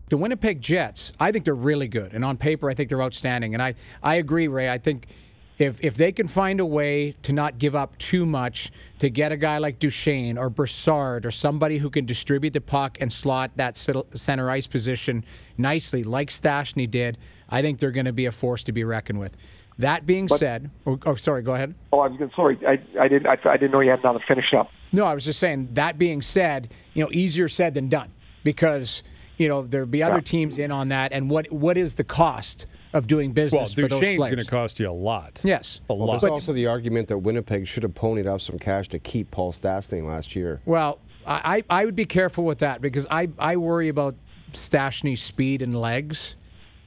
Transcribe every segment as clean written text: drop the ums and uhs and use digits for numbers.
The Winnipeg Jets, I think they're really good. And on paper, I think they're outstanding. And I agree, Ray. I think if they can find a way to not give up too much, to get a guy like Duchene or Brassard or somebody who can distribute the puck and slot that center ice position nicely, like Stastny did, I think they're going to be a force to be reckoned with. That being said, sorry, go ahead. Oh, I was going. Sorry, I didn't know you had another finish up. No, I was just saying. That being said, easier said than done, because there'll be other teams in on that. And what is the cost of doing business for those players? Well, Duchene's going to cost you a lot. Yes, a lot. There's also the argument that Winnipeg should have ponied up some cash to keep Paul Stastny last year. Well, I would be careful with that, because I worry about Stastny's speed and legs.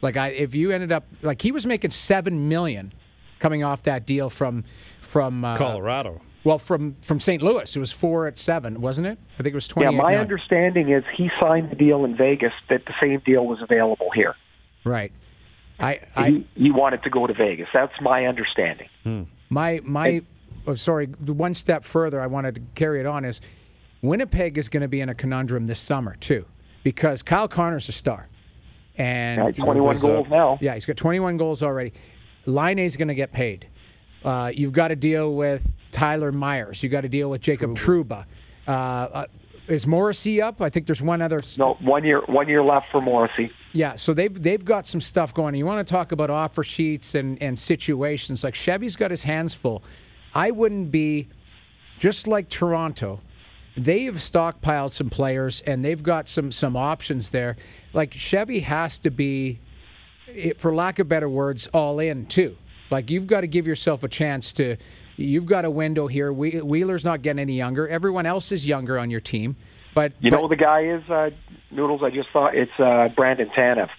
Like, if you ended up like he was making $7 million coming off that deal from Colorado. Well, from St. Louis, it was 4 at 7, wasn't it? I think it was 28. Yeah, my understanding is he signed the deal in Vegas that the same deal was available here. Right. He wanted to go to Vegas. That's my understanding. The one step further I wanted to carry it on is Winnipeg is going to be in a conundrum this summer too, because Kyle Connor's a star. And 21 goals now. Yeah, he's got 21 goals already. Laine's going to get paid. You've got to deal with Tyler Myers. You've got to deal with Jacob Trouba. Is Morrissey up? I think there's one other. No, 1 year left for Morrissey. Yeah, so they've got some stuff going. You want to talk about offer sheets and situations. Like, Chevy's got his hands full. I wouldn't be, just like Toronto, they have stockpiled some players, and they've got some options there. Like, Chevy has to be, for lack of better words, all in too. Like, you've got to give yourself a chance to. You've got a window here. Wheeler's not getting any younger. Everyone else is younger on your team. But know who the guy is, Noodles? I just thought it's Brandon Tanev.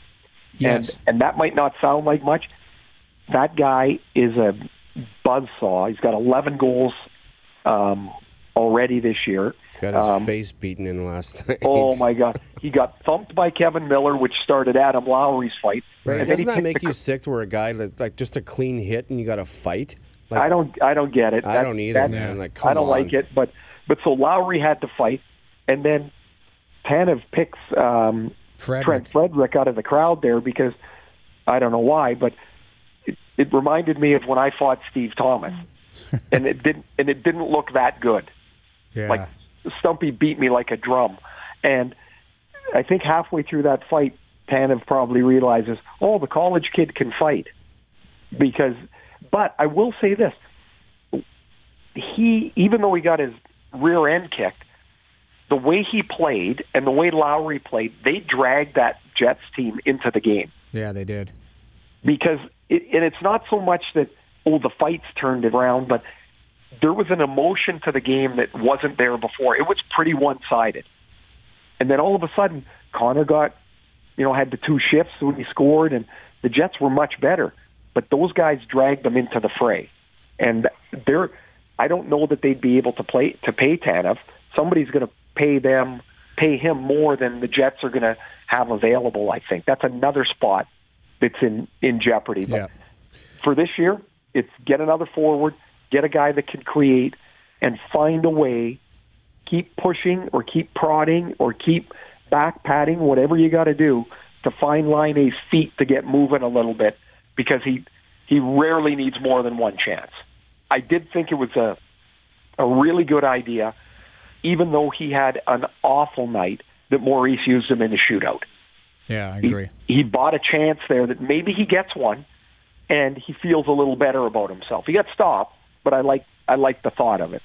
Yes. And that might not sound like much. That guy is a buzzsaw. He's got 11 goals already this year. Got his face beaten in last night. Oh, my God. He got thumped by Kevin Miller, which started Adam Lowry's fight. Right. Doesn't that make you sick where a guy, like just a clean hit and you got to fight? Like, I don't get it. I don't either, man. Like, come on. I don't like it. But so Lowry had to fight, and then Tanev picks Trent Frederick out of the crowd there because I don't know why, but it reminded me of when I fought Steve Thomas, and it didn't look that good. Yeah. Like, Stumpy beat me like a drum, and I think halfway through that fight, Tanev probably realizes, oh, the college kid can fight. But I will say this, even though he got his rear end kicked, the way he played and the way Lowry played, they dragged that Jets team into the game. Yeah, they did. Because it's not so much that, the fights turned it around, but there was an emotion to the game that wasn't there before. It was pretty one-sided. And then all of a sudden, Connor had the 2 shifts when he scored, and the Jets were much better. But those guys dragged them into the fray. And I don't know that they'd be able to pay Tanev. Somebody's going to pay him more than the Jets are going to have available, I think. That's another spot that's in jeopardy. But for this year, it's get another forward, get a guy that can create, and find a way, keep pushing or keep prodding or keep back patting, whatever you got to do to find Laine's feet to get moving a little bit, because he rarely needs more than one chance. I did think it was a really good idea, even though he had an awful night, that Maurice used him in the shootout. Yeah, I agree. He bought a chance there that maybe he gets one, and he feels a little better about himself. He got stopped, but I like the thought of it.